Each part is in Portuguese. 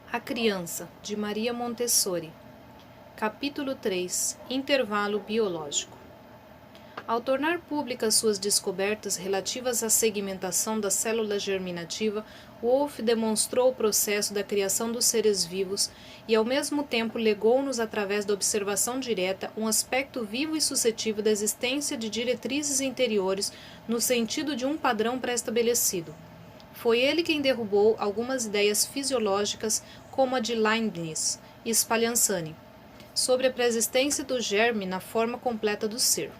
A Criança, de Maria Montessori. Capítulo 3. Intervalo biológico. Ao tornar públicas suas descobertas relativas à segmentação da célula germinativa, Wolff demonstrou o processo da criação dos seres vivos e, ao mesmo tempo, legou-nos, através da observação direta, um aspecto vivo e suscetível da existência de diretrizes interiores no sentido de um padrão pré-estabelecido. Foi ele quem derrubou algumas ideias fisiológicas, como a de Leibniz e Spallanzani, sobre a preexistência do germe na forma completa do ser.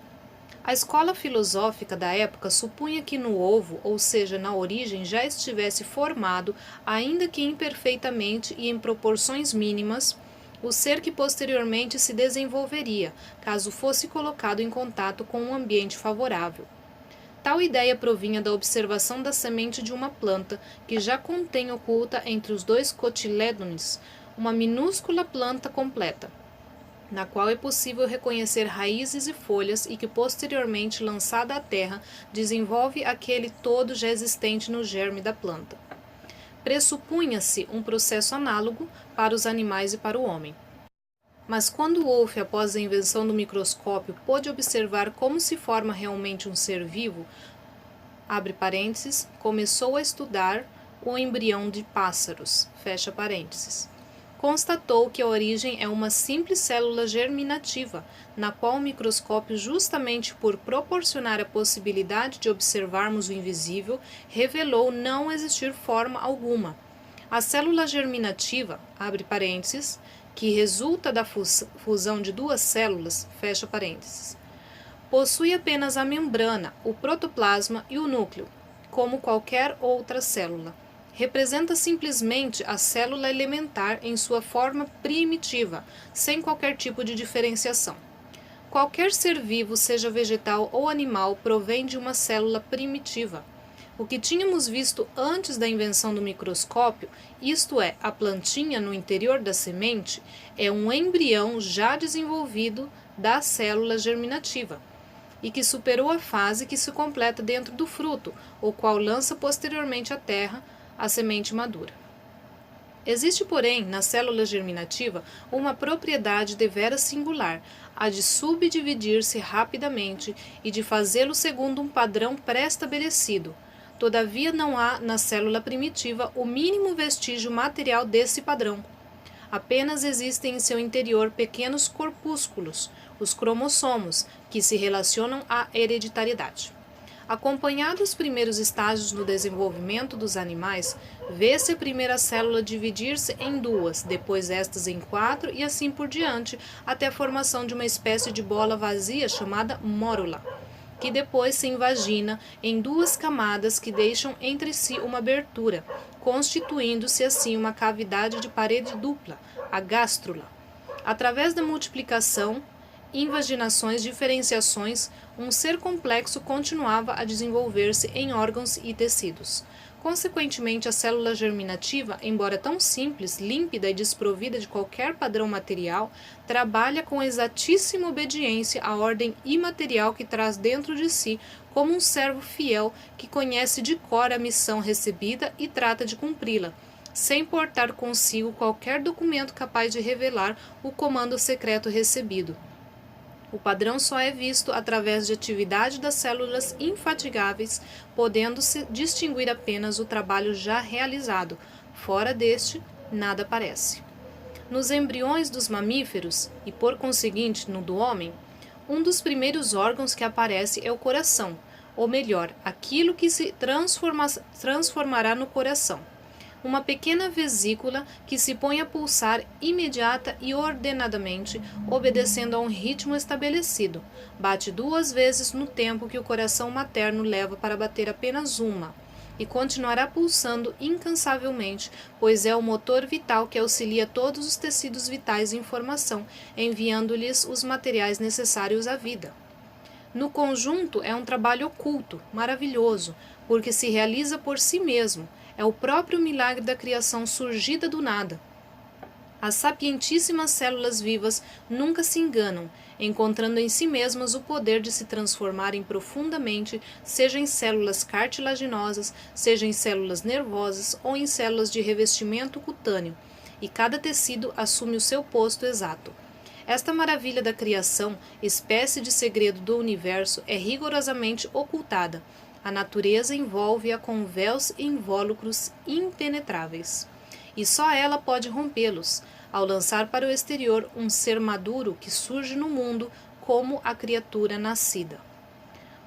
A escola filosófica da época supunha que no ovo, ou seja, na origem, já estivesse formado, ainda que imperfeitamente e em proporções mínimas, o ser que posteriormente se desenvolveria, caso fosse colocado em contato com um ambiente favorável. Tal ideia provinha da observação da semente de uma planta que já contém oculta entre os dois cotilédones uma minúscula planta completa, na qual é possível reconhecer raízes e folhas e que posteriormente, lançada à terra, desenvolve aquele todo já existente no germe da planta. Pressupunha-se um processo análogo para os animais e para o homem. Mas quando Wolff, após a invenção do microscópio, pôde observar como se forma realmente um ser vivo, abre parênteses, começou a estudar o embrião de pássaros, fecha parênteses. Constatou que a origem é uma simples célula germinativa, na qual o microscópio, justamente por proporcionar a possibilidade de observarmos o invisível, revelou não existir forma alguma. A célula germinativa, abre parênteses, que resulta da fusão de duas células, fecha parênteses, possui apenas a membrana, o protoplasma e o núcleo, como qualquer outra célula. Representa simplesmente a célula elementar em sua forma primitiva, sem qualquer tipo de diferenciação. Qualquer ser vivo, seja vegetal ou animal, provém de uma célula primitiva. O que tínhamos visto antes da invenção do microscópio, isto é, a plantinha no interior da semente, é um embrião já desenvolvido da célula germinativa, e que superou a fase que se completa dentro do fruto, o qual lança posteriormente à terra a semente madura. Existe, porém, na célula germinativa uma propriedade deveras singular, a de subdividir-se rapidamente e de fazê-lo segundo um padrão pré-estabelecido. Todavia, não há na célula primitiva o mínimo vestígio material desse padrão. Apenas existem em seu interior pequenos corpúsculos, os cromossomos, que se relacionam à hereditariedade. Acompanhado os primeiros estágios no desenvolvimento dos animais, vê-se a primeira célula dividir-se em duas, depois estas em quatro e assim por diante, até a formação de uma espécie de bola vazia chamada mórula, que depois se invagina em duas camadas que deixam entre si uma abertura, constituindo-se assim uma cavidade de parede dupla, a gástrula. Através da multiplicação, invaginações, diferenciações, um ser complexo continuava a desenvolver-se em órgãos e tecidos. Consequentemente, a célula germinativa, embora tão simples, límpida e desprovida de qualquer padrão material, trabalha com exatíssima obediência à ordem imaterial que traz dentro de si, como um servo fiel que conhece de cor a missão recebida e trata de cumpri-la, sem portar consigo qualquer documento capaz de revelar o comando secreto recebido. O padrão só é visto através de atividade das células infatigáveis, podendo-se distinguir apenas o trabalho já realizado. Fora deste, nada aparece. Nos embriões dos mamíferos, e por conseguinte no do homem, um dos primeiros órgãos que aparece é o coração, ou melhor, aquilo que se transformará no coração. Uma pequena vesícula que se põe a pulsar imediata e ordenadamente, obedecendo a um ritmo estabelecido. Bate 2 vezes no tempo que o coração materno leva para bater apenas uma, e continuará pulsando incansavelmente, pois é o motor vital que auxilia todos os tecidos vitais em formação, enviando-lhes os materiais necessários à vida. No conjunto, é um trabalho oculto, maravilhoso, porque se realiza por si mesmo. É o próprio milagre da criação surgida do nada. As sapientíssimas células vivas nunca se enganam, encontrando em si mesmas o poder de se transformarem profundamente, seja em células cartilaginosas, seja em células nervosas ou em células de revestimento cutâneo, e cada tecido assume o seu posto exato. Esta maravilha da criação, espécie de segredo do universo, é rigorosamente ocultada. A natureza envolve-a com véus e invólucros impenetráveis. E só ela pode rompê-los, ao lançar para o exterior um ser maduro que surge no mundo como a criatura nascida.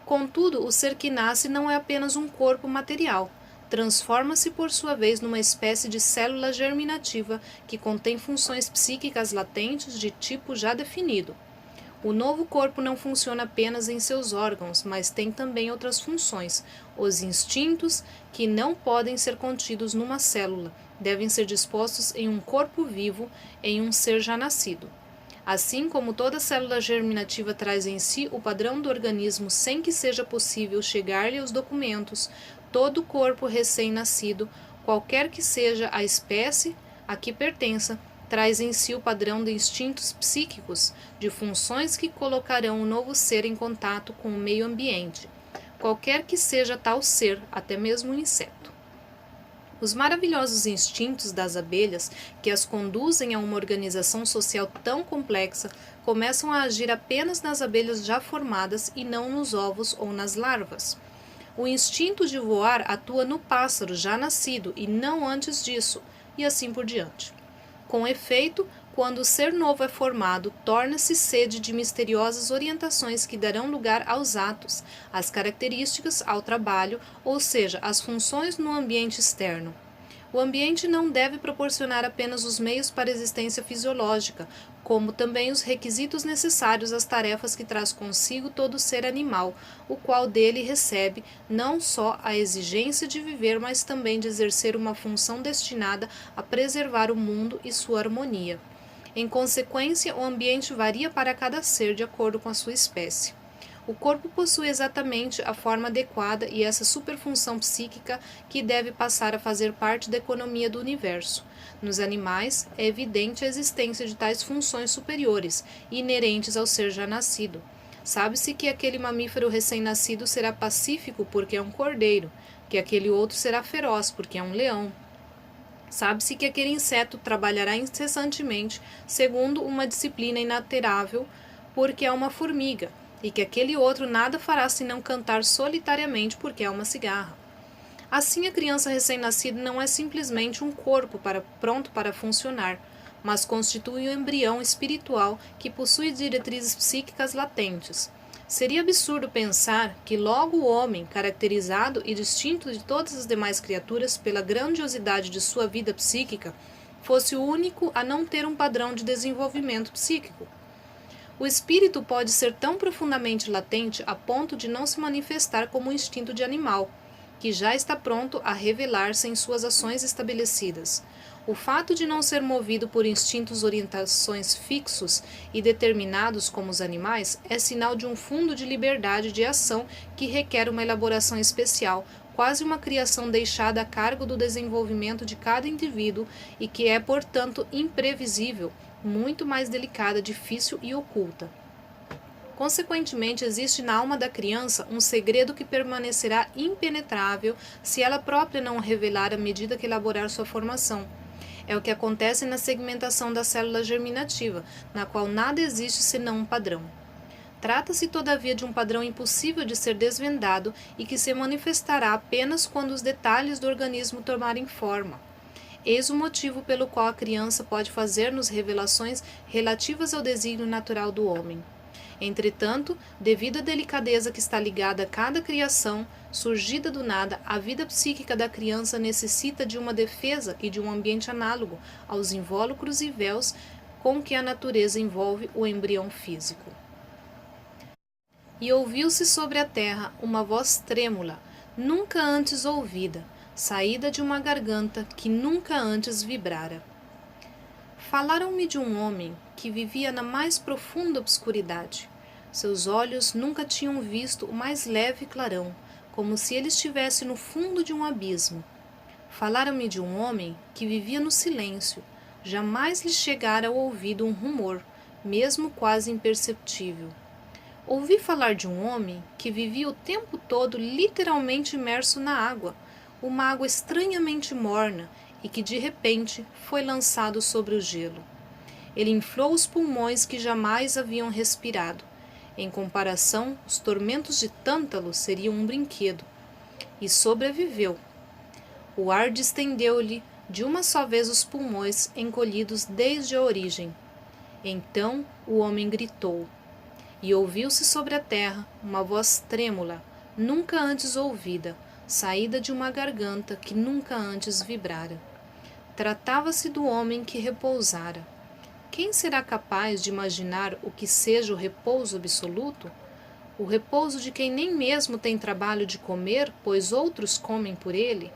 Contudo, o ser que nasce não é apenas um corpo material. Transforma-se por sua vez numa espécie de célula germinativa que contém funções psíquicas latentes de tipo já definido. O novo corpo não funciona apenas em seus órgãos, mas tem também outras funções. Os instintos, que não podem ser contidos numa célula, devem ser dispostos em um corpo vivo, em um ser já nascido. Assim como toda célula germinativa traz em si o padrão do organismo sem que seja possível chegar-lhe aos documentos, todo corpo recém-nascido, qualquer que seja a espécie a que pertença, traz em si o padrão de instintos psíquicos, de funções que colocarão o novo ser em contato com o meio ambiente, qualquer que seja tal ser, até mesmo um inseto. Os maravilhosos instintos das abelhas, que as conduzem a uma organização social tão complexa, começam a agir apenas nas abelhas já formadas e não nos ovos ou nas larvas. O instinto de voar atua no pássaro já nascido e não antes disso, e assim por diante. Com efeito, quando o ser novo é formado, torna-se sede de misteriosas orientações que darão lugar aos atos, às características, ao trabalho, ou seja, às funções no ambiente externo. O ambiente não deve proporcionar apenas os meios para a existência fisiológica, como também os requisitos necessários às tarefas que traz consigo todo ser animal, o qual dele recebe não só a exigência de viver, mas também de exercer uma função destinada a preservar o mundo e sua harmonia. Em consequência, o ambiente varia para cada ser de acordo com a sua espécie. O corpo possui exatamente a forma adequada e essa superfunção psíquica que deve passar a fazer parte da economia do universo. Nos animais, é evidente a existência de tais funções superiores, inerentes ao ser já nascido. Sabe-se que aquele mamífero recém-nascido será pacífico porque é um cordeiro, que aquele outro será feroz porque é um leão. Sabe-se que aquele inseto trabalhará incessantemente, segundo uma disciplina inalterável, porque é uma formiga, e que aquele outro nada fará senão cantar solitariamente porque é uma cigarra. Assim, a criança recém-nascida não é simplesmente um corpo pronto para funcionar, mas constitui um embrião espiritual que possui diretrizes psíquicas latentes. Seria absurdo pensar que logo o homem, caracterizado e distinto de todas as demais criaturas pela grandiosidade de sua vida psíquica, fosse o único a não ter um padrão de desenvolvimento psíquico. O espírito pode ser tão profundamente latente a ponto de não se manifestar como um instinto de animal, que já está pronto a revelar-se em suas ações estabelecidas. O fato de não ser movido por instintos orientações fixos e determinados como os animais é sinal de um fundo de liberdade de ação que requer uma elaboração especial, quase uma criação deixada a cargo do desenvolvimento de cada indivíduo e que é, portanto, imprevisível, muito mais delicada, difícil e oculta. Consequentemente, existe na alma da criança um segredo que permanecerá impenetrável se ela própria não o revelar à medida que elaborar sua formação. É o que acontece na segmentação da célula germinativa, na qual nada existe senão um padrão. Trata-se, todavia, de um padrão impossível de ser desvendado e que se manifestará apenas quando os detalhes do organismo tomarem forma. Eis o motivo pelo qual a criança pode fazer-nos revelações relativas ao desígnio natural do homem. Entretanto, devido à delicadeza que está ligada a cada criação, surgida do nada, a vida psíquica da criança necessita de uma defesa e de um ambiente análogo aos invólucros e véus com que a natureza envolve o embrião físico. E ouviu-se sobre a terra uma voz trêmula, nunca antes ouvida, saída de uma garganta que nunca antes vibrara. Falaram-me de um homem que vivia na mais profunda obscuridade. Seus olhos nunca tinham visto o mais leve clarão, como se ele estivesse no fundo de um abismo. Falaram-me de um homem que vivia no silêncio. Jamais lhe chegara ao ouvido um rumor, mesmo quase imperceptível. Ouvi falar de um homem que vivia o tempo todo literalmente imerso na água, uma água estranhamente morna, e que de repente foi lançado sobre o gelo. Ele inflou os pulmões que jamais haviam respirado. Em comparação, os tormentos de Tântalo seriam um brinquedo. E sobreviveu. O ar distendeu-lhe de uma só vez os pulmões encolhidos desde a origem. Então o homem gritou, e ouviu-se sobre a terra uma voz trêmula, nunca antes ouvida, saída de uma garganta que nunca antes vibrara. Tratava-se do homem que repousara. Quem será capaz de imaginar o que seja o repouso absoluto? O repouso de quem nem mesmo tem trabalho de comer, pois outros comem por ele,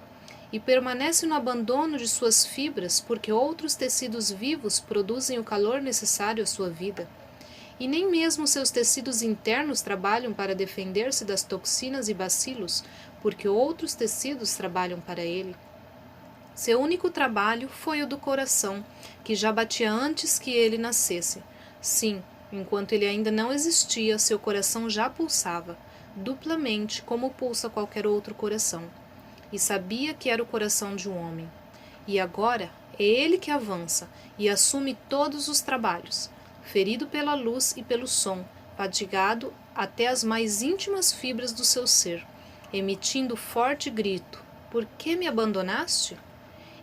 e permanece no abandono de suas fibras, porque outros tecidos vivos produzem o calor necessário à sua vida, e nem mesmo seus tecidos internos trabalham para defender-se das toxinas e bacilos, porque outros tecidos trabalham para ele. Seu único trabalho foi o do coração, que já batia antes que ele nascesse. Sim, enquanto ele ainda não existia, seu coração já pulsava, duplamente como pulsa qualquer outro coração. E sabia que era o coração de um homem. E agora é ele que avança e assume todos os trabalhos, ferido pela luz e pelo som, fatigado até as mais íntimas fibras do seu ser, emitindo forte grito: "Por que me abandonaste?"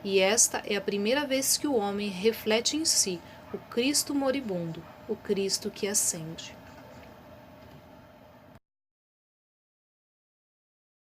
E esta é a primeira vez que o homem reflete em si o Cristo moribundo, o Cristo que ascende.